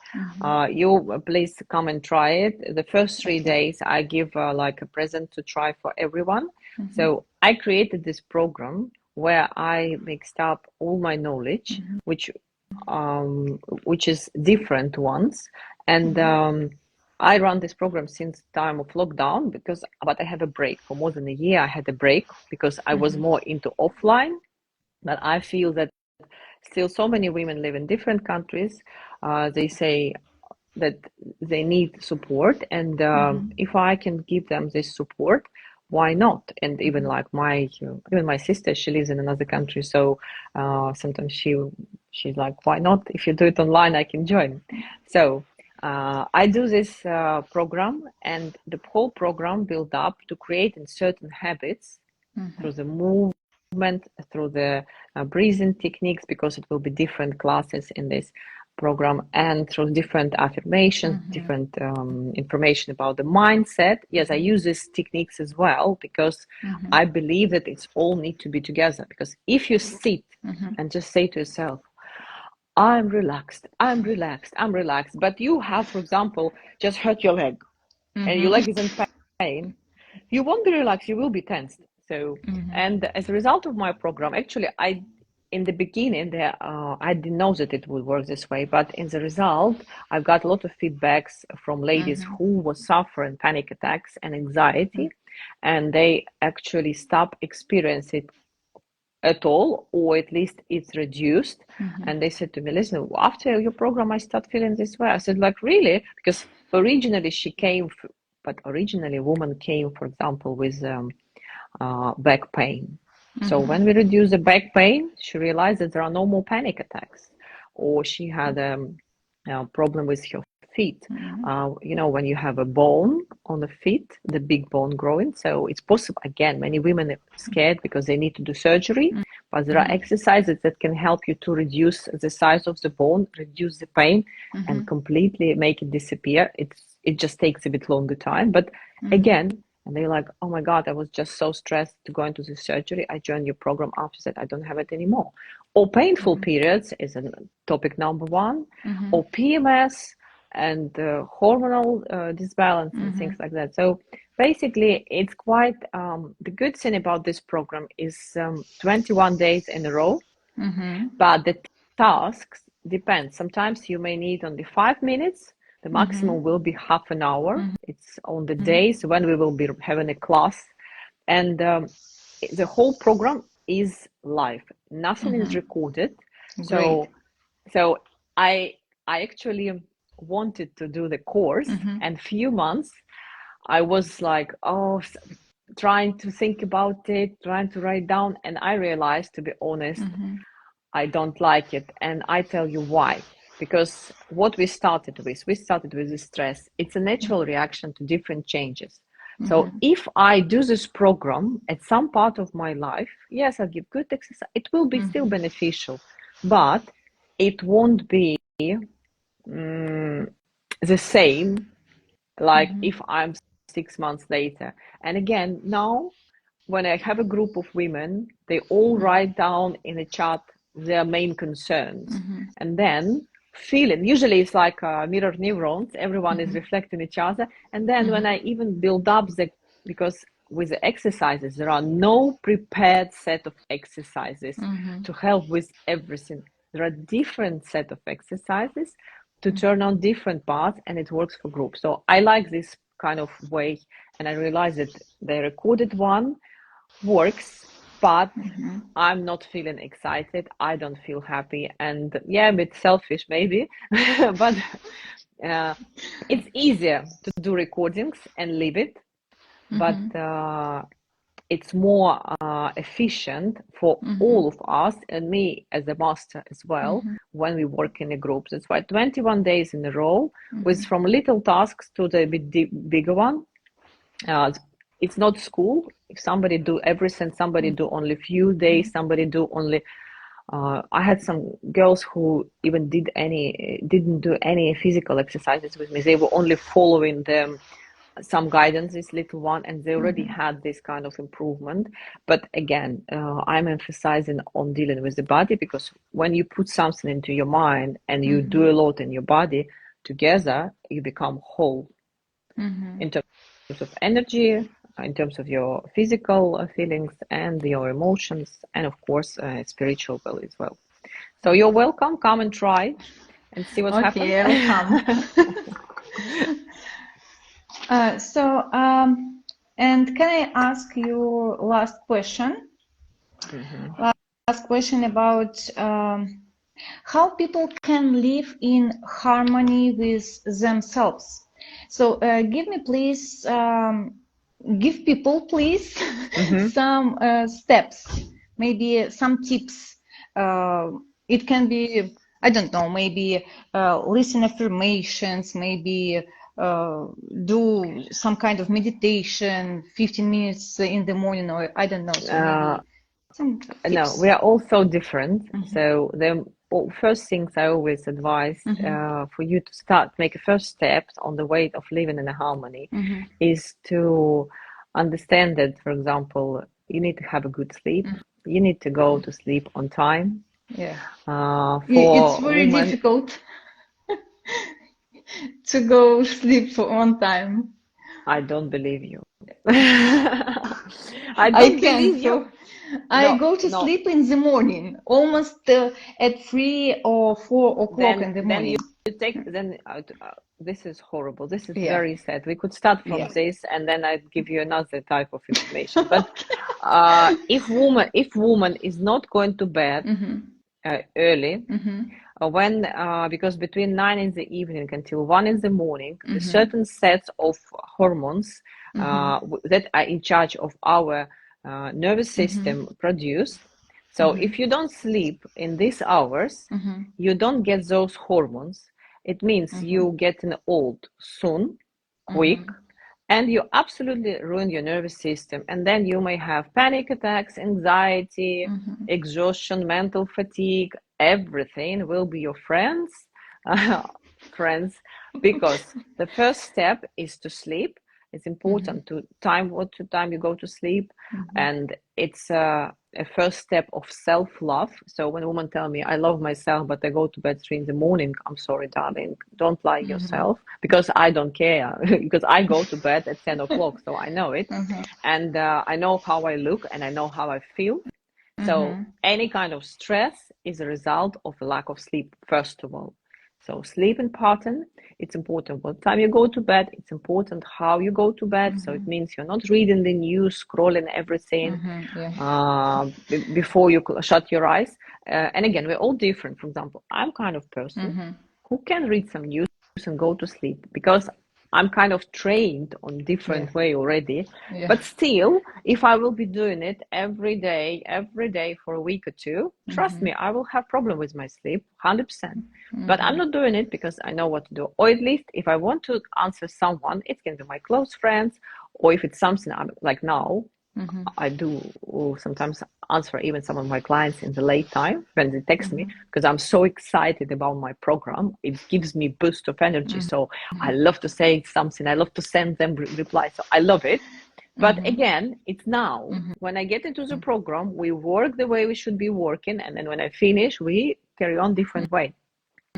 You please come and try it. The first 3 days, I give like a present to try for everyone. So I created this program where I mixed up all my knowledge, which is different ones, and I run this program since time of lockdown but I have a break for more than a year. I had a break because I was more into offline, but I feel that still so many women live in different countries. They say that they need support, and if I can give them this support, why not? And even like even my sister, she lives in another country, so sometimes she's like, why not? If you do it online, I can join. So I do this program, and the whole program built up to creating certain habits through the movement, through the breathing techniques, because it will be different classes in this program, and through different affirmations, different information about the mindset. Yes, I use these techniques as well because I believe that it's all need to be together. Because if you sit and just say to yourself, I'm relaxed, I'm relaxed, I'm relaxed, but you have, for example, just hurt your leg and your leg is in pain, you won't be relaxed, you will be tensed. So, and as a result of my program, actually, in the beginning, I didn't know that it would work this way, but in the result, I've got a lot of feedbacks from ladies who were suffering panic attacks and anxiety, and they actually stop experiencing it at all, or at least it's reduced. And they said to me, listen, after your program, I start feeling this way. I said, like, really? Because originally but originally a woman came, for example, with back pain. So when we reduce the back pain, she realized that there are no more panic attacks, or she had a problem with her feet. When you have a bone on the feet, the big bone growing, so it's possible. Again, many women are scared because they need to do surgery, but there are exercises that can help you to reduce the size of the bone, reduce the pain, and completely make it disappear. It just takes a bit longer time, but again. And they're like, oh my God, I was just so stressed to go into the surgery. I joined your program. After that, I don't have it anymore. Or painful periods is a topic number one, or PMS and hormonal disbalance and things like that. So basically, it's quite, the good thing about this program is 21 days in a row, but the tasks depend. Sometimes you may need only 5 minutes. The maximum will be half an hour. It's on the days when we will be having a class. And the whole program is live. Nothing is recorded. Great. So I actually wanted to do the course, and few months I was like, trying to think about it, trying to write down. And I realized, to be honest, I don't like it. And I tell you why. Because what we started with the stress. It's a natural reaction to different changes. So if I do this program at some part of my life, yes, I'll give good exercise. It will be still beneficial, but it won't be the same like if I'm 6 months later. And again, now when I have a group of women, they all write down in a chat their main concerns, and then feeling, usually it's like mirror neurons, everyone is reflecting each other. And then when I even build up because with the exercises, there are no prepared set of exercises to help with everything. There are different set of exercises to turn on different parts, and it works for groups. So I like this kind of way, and I realized that the recorded one works, but I'm not feeling excited. I don't feel happy, and yeah, a bit selfish maybe, but it's easier to do recordings and leave it, but it's more efficient for all of us, and me as a master as well, when we work in a group. That's why 21 days in a row, with from little tasks to the bigger one. It's not school. If somebody do everything, somebody do only few days, somebody do only. I had some girls who even didn't do any physical exercises with me. They were only following some guidance, this little one, and they already had this kind of improvement. But again, I'm emphasizing on dealing with the body, because when you put something into your mind and you do a lot in your body together, you become whole in terms of energy, in terms of your physical feelings and your emotions, and of course spiritual well as well. So you're welcome. Come and try and see what's happening. Okay, I'll come. And can I ask you last question? Last question about how people can live in harmony with themselves. So give people, please, some steps, maybe some tips. It can be, I don't know, maybe listen affirmations, maybe do some kind of meditation, 15 minutes in the morning, or I don't know. So maybe some tips. No, we are all so different. So the first things I always advise for you to make a first step on the way of living in a harmony is to understand that, for example, you need to have a good sleep. You need to go to sleep on time. Yeah. For it's very difficult to go sleep on time. I don't believe you. I don't believe you. I go to no. sleep in the morning, almost at 3 or 4 o'clock in the Then morning. you take then this is horrible. This is Yeah, very sad. We could start from yeah. this, and then I'd give you another type of information. But if woman is not going to bed early, when because between 9 in the evening until 1 in the morning, the certain sets of hormones that are in charge of our nervous system produce. So if you don't sleep in these hours, you don't get those hormones. It means you getting old soon, quick, and you absolutely ruin your nervous system. And then you may have panic attacks, anxiety, exhaustion, mental fatigue. Everything will be your friends, friends, because the first step is to sleep. It's important to time what time you go to sleep, and it's a first step of self-love. So when women tell me I love myself, but I go to bed 3 in the morning, I'm sorry, darling, don't lie yourself, because I don't care because I go to bed at 10 o'clock, so I know it, and I know how I look and I know how I feel. So any kind of stress is a result of a lack of sleep, first of all. So sleeping pattern, it's important what time you go to bed. It's important how you go to bed. So it means you're not reading the news, scrolling everything before you shut your eyes. And again, we're all different. For example, I'm kind of person who can read some news and go to sleep because I'm kind of trained on different way already. But still, if I will be doing it every day for a week or two, trust me, I will have problem with my sleep, 100%. But I'm not doing it because I know what to do. Or at least if I want to answer someone, it can be my close friends, or if it's something I'm like now, I do sometimes answer even some of my clients in the late time when they text me because I'm so excited about my program. It gives me boost of energy. So I love to say something. I love to send them reply. So I love it. But again, it's now. When I get into the program, we work the way we should be working. And then when I finish, we carry on different way.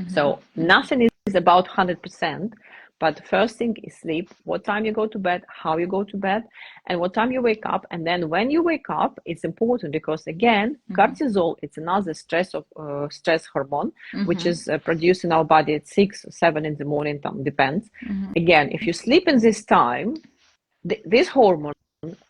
So nothing is about 100%. But first thing is sleep, what time you go to bed, how you go to bed, and what time you wake up. And then when you wake up, it's important because again, cortisol, it's another stress hormone, which is produced in our body at 6 or 7 in the morning, depends. Again, if you sleep in this time, this hormone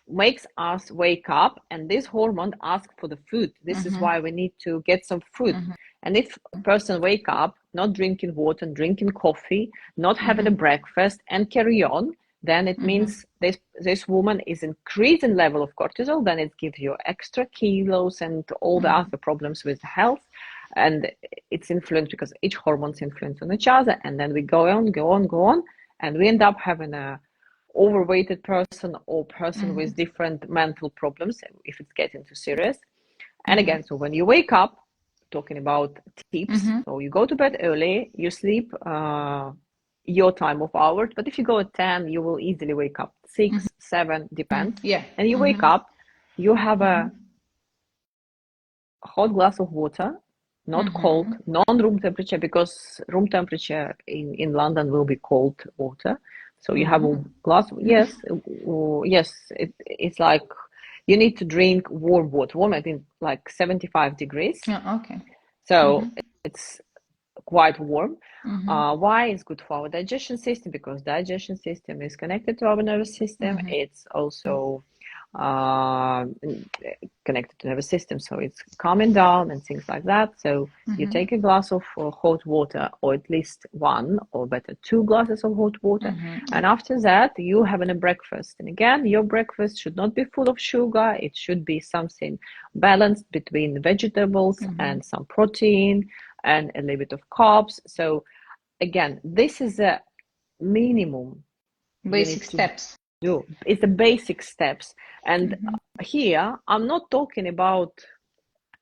makes us wake up, and this hormone asks for the food. This is why we need to get some food. And if a person wake up not drinking water, drinking coffee, not having a breakfast, and carry on, then it means this woman is increasing level of cortisol. Then it gives you extra kilos and all the other problems with health. And it's influenced because each hormone's influence on each other. And then we go on, and we end up having a overweighted person or person with different mental problems if it's getting too serious. And again, so when you wake up, talking about tips, so you go to bed early, you sleep your time of hours, but if you go at 10, you will easily wake up 6, 7, depends. And you wake up, you have a hot glass of water, not cold, non-room temperature, because room temperature in London will be cold water. So you have a glass, yes, it's like you need to drink warm water, warm I think like 75 degrees. Okay. So it's quite warm. Why? It's good for our digestion system because digestion system is connected to our nervous system. It's also connected to nervous system, so it's calming down and things like that. So you take a glass of hot water, or at least one, or better 2 glasses of hot water, and after that you having a breakfast. And again, your breakfast should not be full of sugar. It should be something balanced between vegetables and some protein and a little bit of carbs. So again, this is a minimum basic steps. It's the basic steps. And here I'm not talking about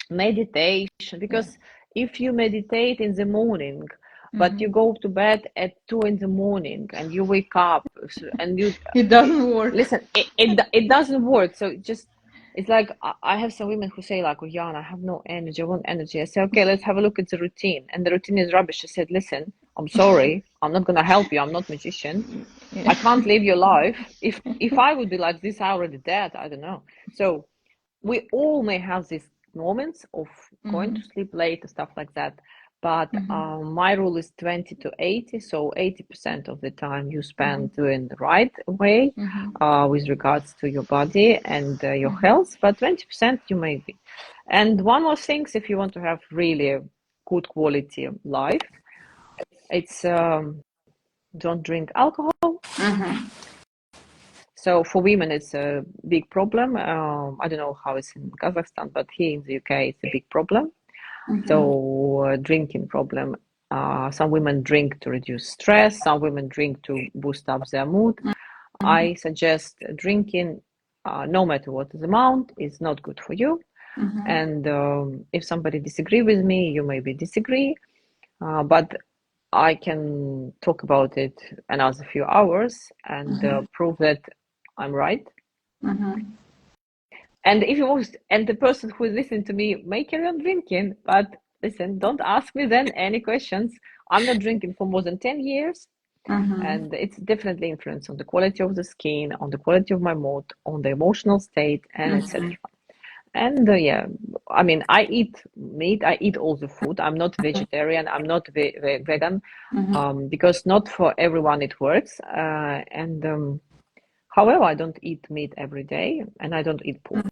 meditation, because if you meditate in the morning but you go to bed at 2 in the morning and you wake up and you it doesn't work. Listen, it doesn't work. So it's like I have some women who say like, oh, Jan, I have no energy, I want energy. I say, okay, let's have a look at the routine. And the routine is rubbish. I said, listen, I'm sorry, I'm not gonna help you, I'm not a magician. I can't live your life. If I would be like this, I already dead, I don't know. So we all may have these moments of going to sleep late or stuff like that. But my rule is 20 to 80. So 80% of the time you spend doing the right way with regards to your body and your health, but 20% you may be. And one more thing, if you want to have really a good quality life, it's don't drink alcohol. So for women, it's a big problem. I don't know how it's in Kazakhstan, but here in the UK, it's a big problem. So drinking problem. Some women drink to reduce stress. Some women drink to boost up their mood. I suggest drinking, no matter what the amount, is not good for you. And if somebody disagree with me, you maybe disagree, but I can talk about it another few hours and prove that I'm right. And if you was, and the person who is listening to me may carry on drinking, but listen, don't ask me then any questions. I'm not drinking for more than 10 years, and it's definitely influence on the quality of the skin, on the quality of my mood, on the emotional state, and etc. And yeah, I mean, I eat meat, I eat all the food. I'm not vegetarian, I'm not vegan, because not for everyone it works. However, I don't eat meat every day, and I don't eat pork.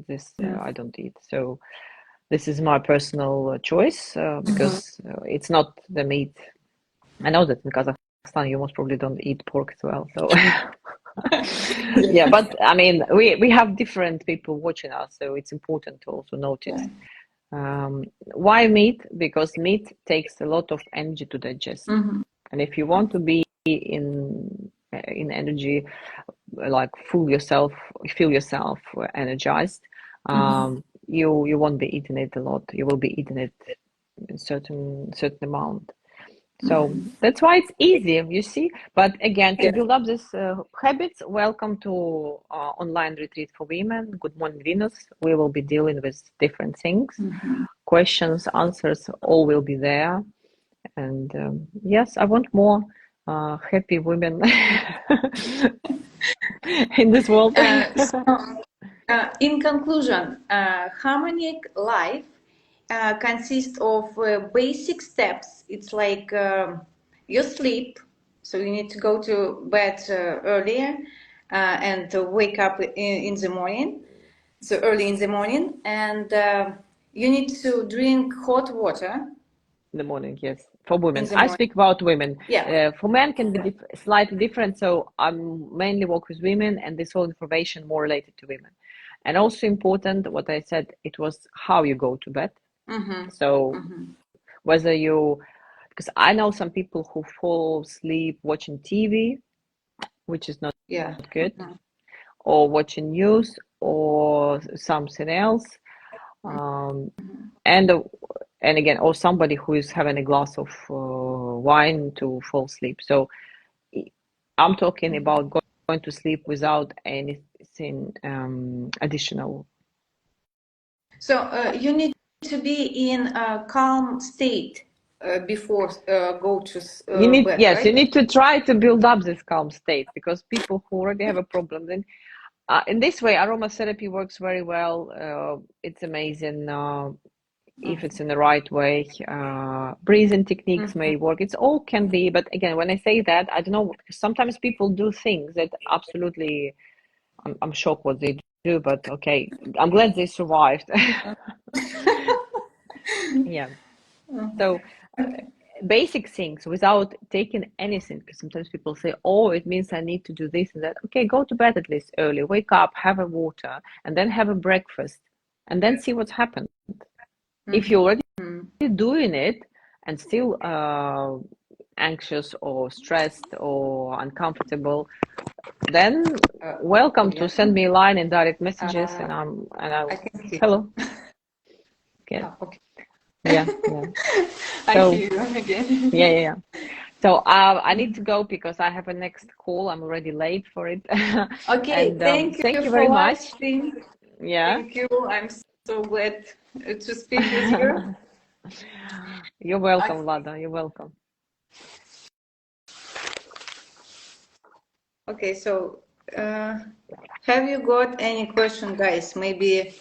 This I don't eat. So this is my personal choice, because it's not the meat. I know that in Kazakhstan you most probably don't eat pork as well. So yeah, but I mean, we have different people watching us, so it's important to also notice. Why meat? Because meat takes a lot of energy to digest, and if you want to be in energy, like feel yourself energized, you won't be eating it a lot. You will be eating it a certain amount. So that's why it's easy, you see. But again, to build up these habits, welcome to online retreat for women. Good morning, Venus. We will be dealing with different things, questions, answers, all will be there. And yes, I want more happy women in this world. In conclusion, harmonic life consists of basic steps. It's like your sleep, so you need to go to bed earlier and wake up in the morning, so early in the morning, and you need to drink hot water. In the morning, yes. For women, I Morning. speak about women. Yeah. For men can be slightly different. So I mainly work with women, and this whole information more related to women. And also important, what I said, it was how you go to bed. So whether you, because I know some people who fall asleep watching TV, which is not good, or watching news or something else. And again, or somebody who is having a glass of wine to fall asleep. So I'm talking about going to sleep without anything additional. So you need to be in a calm state before go to You need, bed, yes, right? you need to try to build up this calm state, because people who already have a problem, then in this way, aromatherapy works very well. It's amazing. If it's in the right way, breathing techniques may work. It's all can be, but again, when I say that, I don't know, because sometimes people do things that absolutely, I'm shocked what they do, but okay, I'm glad they survived. Yeah. So basic things without taking anything, because sometimes people say, oh, it means I need to do this and that. Okay, go to bed at least early, wake up, have a water, and then have a breakfast, and then see what's happened. If you're already doing it and still anxious or stressed or uncomfortable, then welcome to send me a line in direct messages, and I hello. Okay. Okay. Yeah. I So, hear you again. yeah. So I need to go because I have a next call. I'm already late for it. Okay, And thank you you very for live much. stream. Yeah. Thank you. I'm so glad to speak with you. You're welcome, Lada. You're welcome. Okay, so have you got any question, guys? Maybe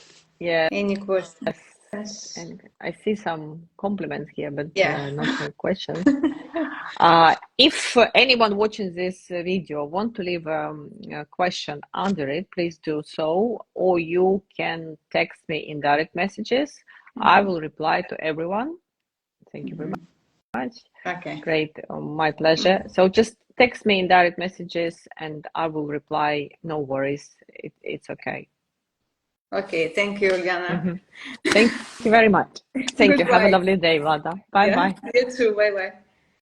Yes, Any questions? and I see some compliments here, but Yeah. not questions. If anyone watching this video want to leave a question under it, please do so, or you can text me in direct messages. I will reply to everyone. Thank you very much. Okay. Great, my pleasure. So just text me in direct messages and I will reply. No worries, it's okay. Okay, thank you, Uliana. Thank you very much. Thank you. Have a Goodbye. lovely day, Vlada. Bye Yeah, bye. you too. Bye bye.